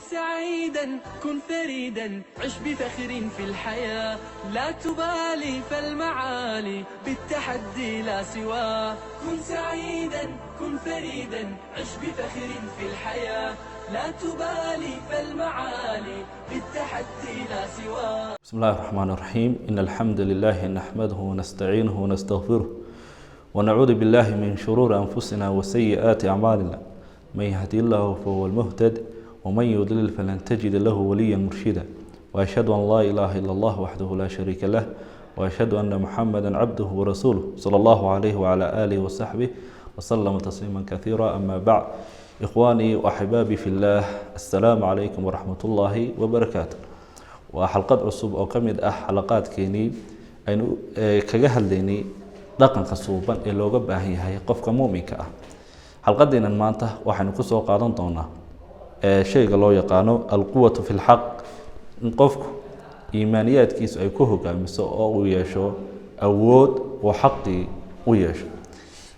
سعيدا كن فريدا عش بفخر في الحياة لا تبالي فالمعالي بالتحدي لا سواه كن سعيدا كن فريدا عش بفخر في الحياة لا تبالي فالمعالي بالتحدي لا سواه. بسم الله الرحمن الرحيم. إن الحمد لله نحمده ونستعينه ونستغفره ونعوذ بالله من شرور أنفسنا وسيئات أعمالنا. من يهدي الله فهو المهتد ومن يضلل فلن تجد له وليا مرشدا. وأشهد أن لا إله إلا الله وحده لا شريك له وأشهد أن محمدا عبده ورسوله صلى الله عليه وعلى آله وصحبه وسلم تسليما كثيرا. أما بعد، إخواني وأحبابي في الله، السلام عليكم ورحمة الله وبركاته. وحلقات عصوب أو كمد حلقات كيني أنو كجهل ديني dhaqan qasuuban ee looga baahan yahay qofka muuminka ah. Xalqadeena maanta waxaanu ku soo qaadan doonaa shayga loo yaqaano alquwatu fil haqq, in qofku iimaaniyaadkiisu ay ku hogaamiso oo uu yeesho awood oo xaqii u yeesho,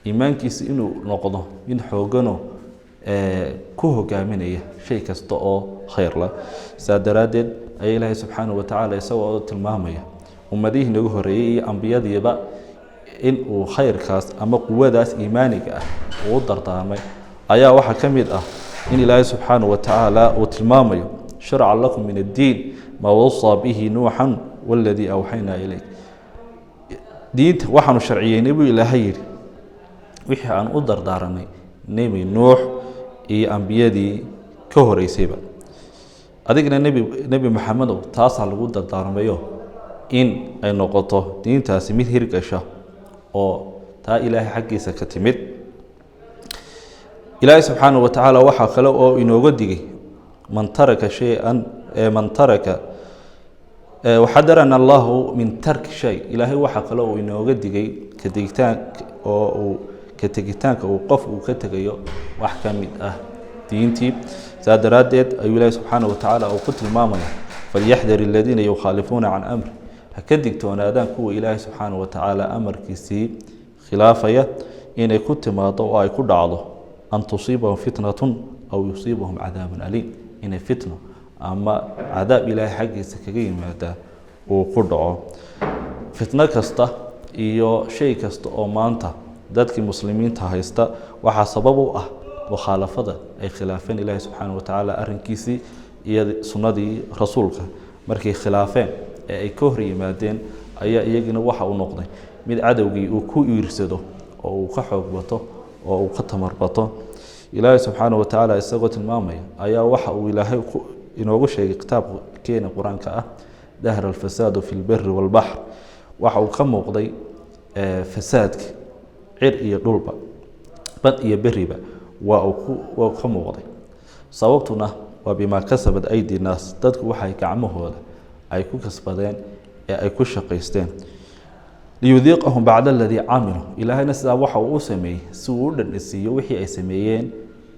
iimaankiisu inuu noqdo mid xoogano ku hogaaminaya shay kasta oo khayr la. Saadaradeed ay Ilaahay subhanahu wa ta'ala isagoo tilmaamaya ummadihii nagu horeeyay iyo ambiyadiiba in uu khayrkaas ama quwadaas iimaaniga ah uu dardaarmay, ayaa waxa kamid ah in Ilaahay subhanahu wa ta'ala uu tilmaamayo shar'a lakum min ad-din ma wasa bihi nuuhan walladhi awhayna ilayk. diinta waxaanu sharciyeynay buu Ilaahay yiri wixii aan u dardaaranay nabi nuux iyo ambiyadii ka horeysayba. adigna nabi maxamed taas lagu dardaarmayo in ay noqoto diintaasi mid hirgasha oo taa Ilaahay xaqiisa ka timid. Ilaahay subhanahu wa ta'ala waxa kale oo inooga digay man taraka shay'an man taraka وحذرنا الله من ترك شيء. Ilaahay waxa kale oo inooga digay ka tegitaanka uu qof uu ka tagayo wax kamid ah diintii. saadaradeed ayuu Ilaahay subhanahu wa ta'ala oo ku tilmaamay falyahdhar alladhina yukhalifuna an amri, ka digtoonaadaan kuwa Ilaahay subhanahu wa ta'ala amarkiisii khilaafaya inay ku timaado oo ay ku dhacdo an tusibahum fitnatun aw yusibahum adhabun alim, inay fitno ama adab Ilaahay xaqiisa kaga yimaada oo ku dhaco. fitna kasta iyo shay kasta oo maanta dadkii muslimiinta haysta waxa sabab u ah mukhalafada ay khilaafeen Ilaahay subhanahu wa ta'ala arrinkiisii iyo sunnadii rasuulka. markay khilaafeen ee ay ka hor yimaadeen ayaa iyagina waxa uu noqday mid cadawgii uu ku iirsado oo uu ka xoog bato oo uu ka tamar bato. Ilaahay subhanahu wa ta'ala isagoo tilmaamaya ayaa waxa uu Ilaahay inoogu sheegay kitaabkeena Quraanka ah dahr al-fasad fi al-barr wal-bahr. waxa uu ka muuqday fasaadka cir iyo dhulba, bad iyo beriba waa ka muuqday. sababtuna waa bima kasabad aydi nas, dadku waxay gacmahooda ay ku kasbadeen ee ay ku shaqaysteen. liyudiqahum ba'da alladhi amilu, Ilaahayna sidaa waxa uu sameeyay si uu dhanisiyo wixii ay sameeyeen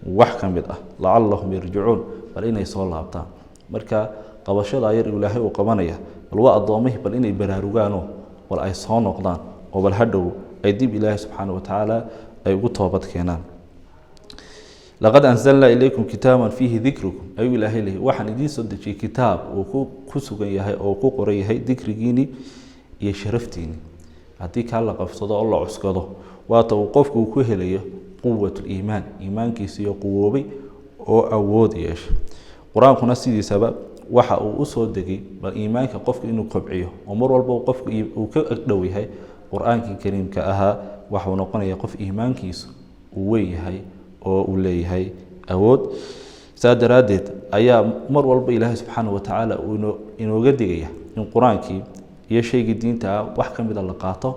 wax kamid ah la'allahum yarji'un, bal inay soo laabtaan. marka qabashada ayar Ilaahay uu qabanaya bal waa adoomay bal inay baraarugaano wal ay soo noqdaan oo bal hadhow ay dib Ilaahay subhanahu wa ta'ala ay ugu toobad keenaan. laqad anzalna ilaykum kitaban fihi dhikrukum, ay Ilaahay leeyahay waxaan idin soo dejiyay kitaab oo ku sugan yahay oo ku qoran yahay dhikrigiini iyo sharaftiini. haddii ka la qabsado oo la cuskado waata uu qofku ku helayo quwwatul iimaan, iimaankiisa iyo quwoobay oo awood yeesho. quraankuna sidiisaba waxa uu u soo degay bal iimaanka qofka inuu kobciyo oo mar walba qofku uu ka dhow yahay quraankii kariimka ahaa waxa uu noqonayaa qof iimaankiisa uu weyn yahay oo uu leeyahay awood. saadaradeed ayaa mar walba Ilaahay subhanahu wa ta'ala inooga digaya in quraankii iyo shayga diinta wax kamid la qaato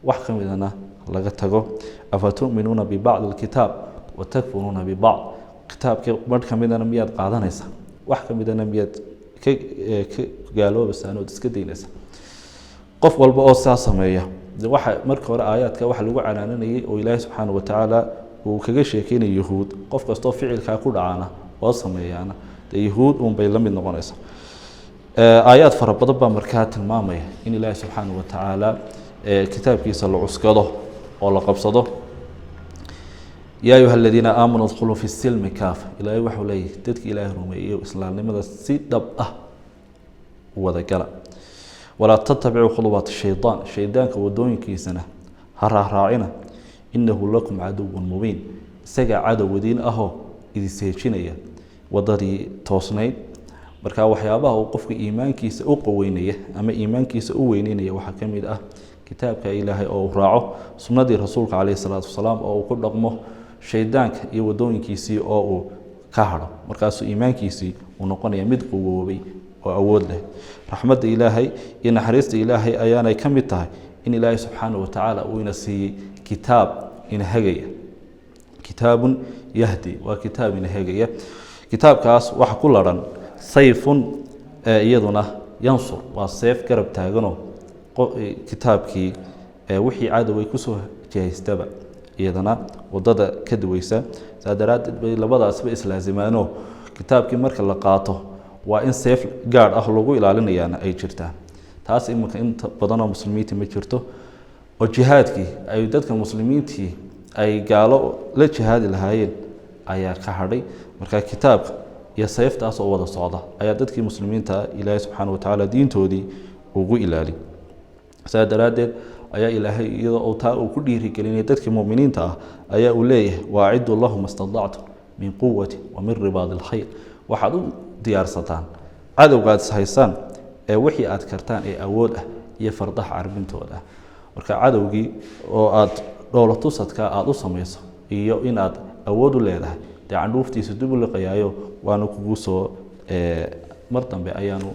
wax kamidna laga tago. afatu'minuna bi ba'd al-kitab wa takfuruna bi ba'd, kitaabka mar kamidna miyaad qaadanaysa wax kamidna miyaad ka gaaloobaysaa oo iska deynaysa. qof walba oo saa sameeya waxa marka hore aayaadka waxa lagu canaananayay oo Ilaahay subhanahu wa ta'ala uu kaga sheekeynay yahuud. qof kasto ficilka ku dhacana oo sameeyana yahuud bay la mid noqonaysa. aayaad fara badan baa markaa tilmaamaya in Ilaahay subhanahu wa ta'ala kitaabkiisa la cuskado oo la qabsado. yaa ayuha aladiina aamanuu dkhuluu fi silmi kaafa ilaahay waxuu leeyahay dadka ilaahay rumeeyo islaamnimada si dhab ah u wada gala walaa tatabicuu khudubaati shaydaan shaydaanka wadooyinkiisana ha raacraacina inahu lakum caduwan mubiin isagaa cadow idiin ahoo idiseejinaya wadadii toosnayd marka waxyaabaha uu qofka iimaankiisa u qaweynaya ama iimaankiisa u weyneynaya waxaa ka mid ah kitaabka ilaahay oo uu raaco sunnadii rasuulka calayhi salaatu wasalaam oo uu ku dhaqmo shaydaanka iyo wadooyinkiisii oo uu ka hadho markaasuu iimaankiisii uu noqonaya mid qawoobay oo awood leh raxmadda ilaahay iyo naxariista ilaahay ayaanay ka mid tahay in ilaahay subxaanahu watacaala uu ina siiyey kitaab ina hagaya kitaabun yahdi waa kitaab ina hagaya kitaabkaas waxa ku laran sayfun iyaduna yansur waa seef garab taaganoo kitaabkii wixii cadoway kusoo jihaystaba iyadana wadada ka duweysa saa daraaddeed bay labadaasba islaazimaanoo kitaabkii marka la qaato waa in seef gaadh ah lagu ilaalinayaana ay jirtaa taas iminka inta badanoo muslimiinta ma jirto oo jihaadkii ay dadka muslimiintii ay gaalo la jihaadi lahaayeen ayaa ka hadhay marka kitaabka iyo seeftaas oo wada socda ayaa dadkii muslimiinta ilaahay subxaanahu watacaala diintoodii ugu ilaali saa daraaddeed ayaa ilaahay iyadoo taa uu ku dhiirigelinaya dadkii mu'miniinta ah ayaa uu leeyahay waaciduu lahum istadactum min quwati wa min ribaadi alkhayr waxaad u diyaarsataan cadowgaad is haysaan ee wixii aad kartaan ee awood ah iyo fardaha carbintooda ah marka cadowgii oo aad dhoolatusadka aad u samayso iyo inaad awood u leedahay dee candhuuftiisa dib u liqayaayo waanu kugu soo mar dambe ayaanu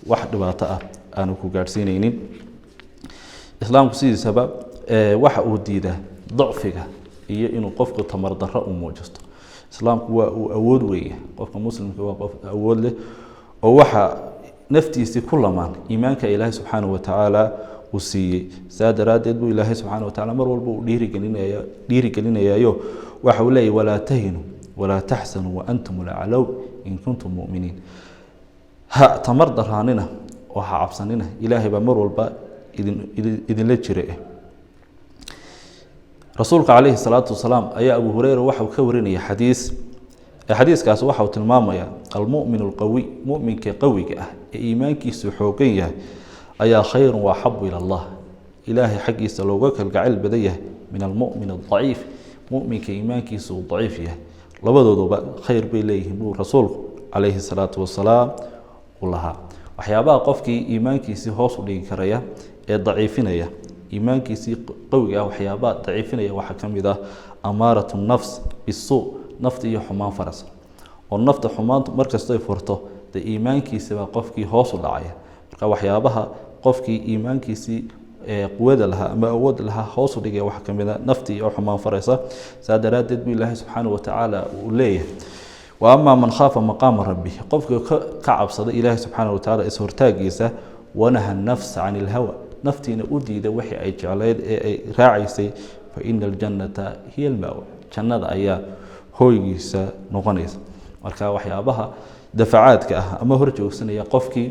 wax dhibaato ah aanu ku gaadhsiinaynin islaamku sidiisaba waxa uu diidaa dacfiga iyo inuu qofku tamar darro u muujisto islaamku waa uu awood weeye qofka muslimka waa qof awood leh oo waxa naftiisii ku lamaan iimaanka ilaahay subxaanahu watacaala uu siiyey saa daraaddeed buu ilaahay subxaanahu watacaala mar walba uu dhiirigelinayaayo waxa uu leeyahy walaa tahinuu walaa taxsanuu waantum laclow in kuntum mu'miniin ha tamar daraanina oo ha cabsanina ilaahay baa mar walba idinla jira rasuulka calayhi salaatu wasalaam ayaa abu hureyra waxau ka warinaya xadiiskaas waxau tilmaamaya almu'min alqawiy mu'minka qawiga ah ee iimaankiisu xoogan yahay ayaa khayrun waaxabu ila allah ilaahay xaggiisa looga kalgacayl badan yahay min almu'min aldaciif mu'minka iimaankiisu uu daciif yahay labadooduba khayr bay leeyihiin buu rasuulku calayhi salaatu wasalaam u lahaa waxyaabaha qofkii iimaankiisii hoos u dhigi karaya ee daciifinaya iimaankiisii qawiga ah waxyaabaha daciifinaya waxaa ka mid ah amaaratu nafs bisuu nafta iyo xumaan faras oo nafta xumaantu markastoy furto dee iimaankiisibaa qofkii hoos u dhacaya marka waxyaabaha qofkii iimaankiisii quwada lahaa ama awood lahaa hoos u dhigaya waxaa ka mid ah naftii oo xumaan faraysa saa daraaddeed buu ilaahay subxaanahu watacaala uu leeyahay wa amaa man khaafa maqaama rabbi qofkii ka cabsada ilaahay subxaanahu watacaala is-hortaagiisa wanaha nafsa can ilhawa naftiina u diida wixii ay jecleyd ee ay raacaysay fa ina aljannata hiya almaawa jannada ayaa hooygiisa noqonaysa marka waxyaabaha dafacaadka ah ama hor joogsanaya qofkii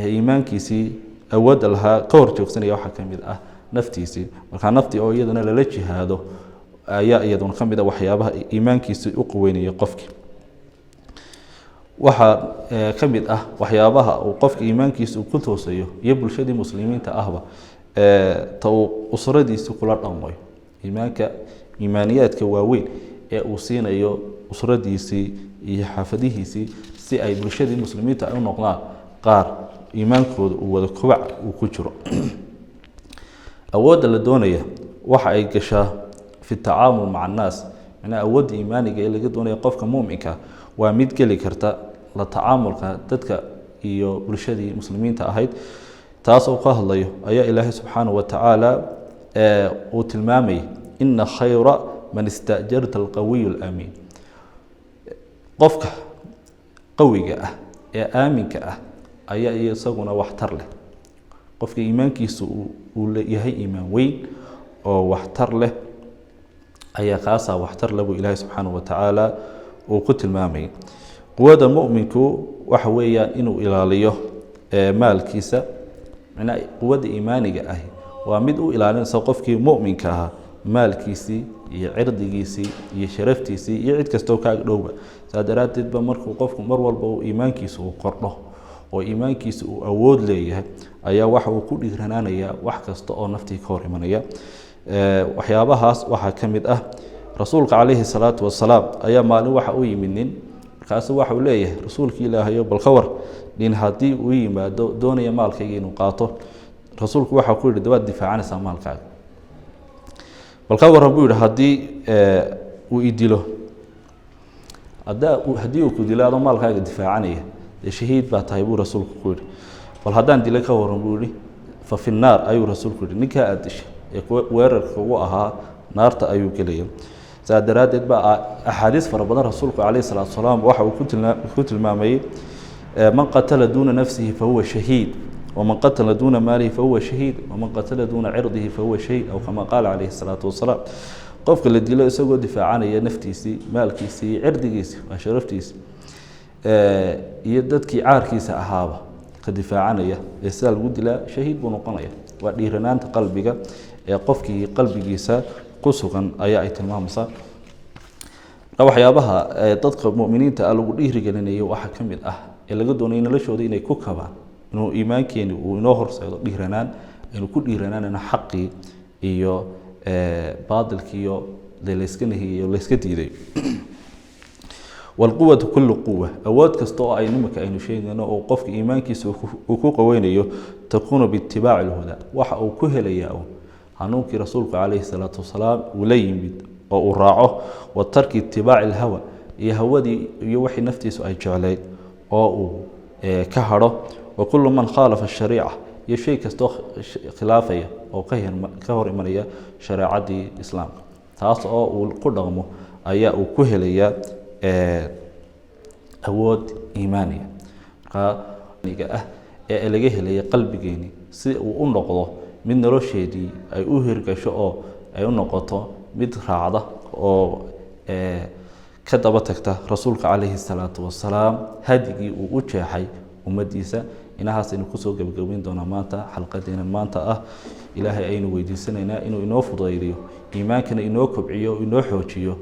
iimaankiisii awoodda lahaa ka hor joogsanaya waxaa ka mid ah naftiisii marka naftii oo iyadana lala jihaado ayaa iyaduna ka mid ah waxyaabaha iimaankiisii u qaweynaya qofkii waxaa ka mid ah waxyaabaha uu qofka iimaankiisa uu ku toosayo iyo bulshadii muslimiinta ahba ta uu usradiisii kula dhammayo iimaaniyaadka waaweyn ee uu siinayo usradiisii iyo xaafadihiisii si ay bulshadii muslimiinta ay u noqdaan qaar iimaankooda uu wada kobac uu ku jiro awoodda la doonaya waxa ay gashaa fi tacaamul maca annaas macnaa awoodda iimaaniga ee laga doonaya qofka muuminka waa mid geli karta la tacaamulka dadka iyo bulshadii muslimiinta ahayd taas oo ka hadlayo ayaa ilaahay subxaanahu watacaala uu tilmaamayay ina khayra man istajarta alqawiyu alaamiin qofka qawiga ah ee aaminka ah ayaa isaguna waxtar leh qofka iimaankiisu uu leeyahay iimaan weyn oo waxtar leh ayaa kaasaa waxtar leh buu ilaahay subxaanahu watacaala uu ku tilmaamayay quwada mu'minku waxa weeyaan inuu ilaaliyo maalkiisa macnaa quwada iimaaniga ah waa mid u ilaalinaysa qofkii mu'minka ahaa maalkiisii iyo cirdigiisii iyo sharaftiisii iyo cid kastoo kaaga dhowba saa daraadeed ba markuu qofku mar walba uu iimaankiisa uu kordho oo iimaankiisa uu awood leeyahay ayaa waxa uu ku dhiiranaanayaa wax kasta oo naftii ka hor imanaya waxyaabahaas waxaa ka mid ah rasuulka calayhi salaatu wasalaam ayaa maalin waxa u yimid nin markaasu waxa uu leeyahay rasuulkii ilaahayo bal ka war nin haddii uu yimaado doonaya maalkayga inuu qaato rasuulku waxa ku yidhi waad difaacanaysaa maalkaaga bal ka war buu yidhi haddii uu idilo haddii uu ku dilo adoo maalkaaga difaacanaya dee shahiid baa tahay buu rasuulku ku yidhi bal haddaan dilo ka waran buu yidhi fa fi nnaar ayuu rasuulku yidhi ninkaa aada dishay ee weerarka ugu ahaa naarta ayuu gelaya saa daraadeed baa axaadiis fara badan rasuulku calayhi salaatu wasalaam waxa uu ku tilmaamayey man qatala duuna nafsihi fahuwa shahiid waman qatala duuna maalihi fahuwa shahiid waman qatala duuna cirdihi fahuwa shahiid aw kama qaala calayhi salaatu wasalaam qofka la dilo isagoo difaacanaya naftiisii maalkiisii iyo cirdigiisii waa sharaftiisii iyo dadkii caarkiisa ahaaba ka difaacanaya ee sidaa lagu dilaa shahiid buu noqonaya waa dhiiranaanta qalbiga ee qofkii qalbigiisa ku sugan ayaa ay tilmaamaysaa waxyaabaha dadka mu'miniinta ah lagu dhiirigelinayo waxaa ka mid ah ee laga doonayo noloshooda inay ku kabaan inuu iimaankeeni uu inoo horseedo dhiiranaan aynu ku dhiiranaanana xaqii iyo baadilkii iyo layska nahiyey iyo layska diiday walquwatu kullu quwa awood kasta oo ay nimanka aynu sheegayno oo qofka iimaankiisa uu ku qaweynayo takuunu biitibaaci lhuda waxa uu ku helayaa hanuunkii rasuulku calayhi salaatu wasalaam uu la yimid oo uu raaco wa tarki itibaaci alhawa iyo hawadii iyo wixii naftiisu ay jeclayd oo uu ka hadho wa kullu man khaalafa ashariica iyo shay kastoo khilaafaya oo ka hor imanaya shareecadii islaamka taas oo uu ku dhaqmo ayaa uu ku helayaa awood iimaaniya markaa ah ee laga helaya qalbigeeni si uu u noqdo mid nolosheedii ay u hirgasho oo ay u noqoto mid raacda oo ka daba tagta rasuulka calayhi salaatu wasalaam hadigii uu u jeexay ummadiisa inahaas aynu kusoo gabagabayn doonaa maanta xalqadeena maanta ah ilaahay aynu weydiisanaynaa inuu inoo fudaydiyo iimaankana inoo kobciyo inoo xoojiyo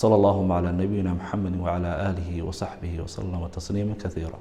صلى الله على نبينا محمد وعلى آله وصحبه وسلم تسليما كثيرا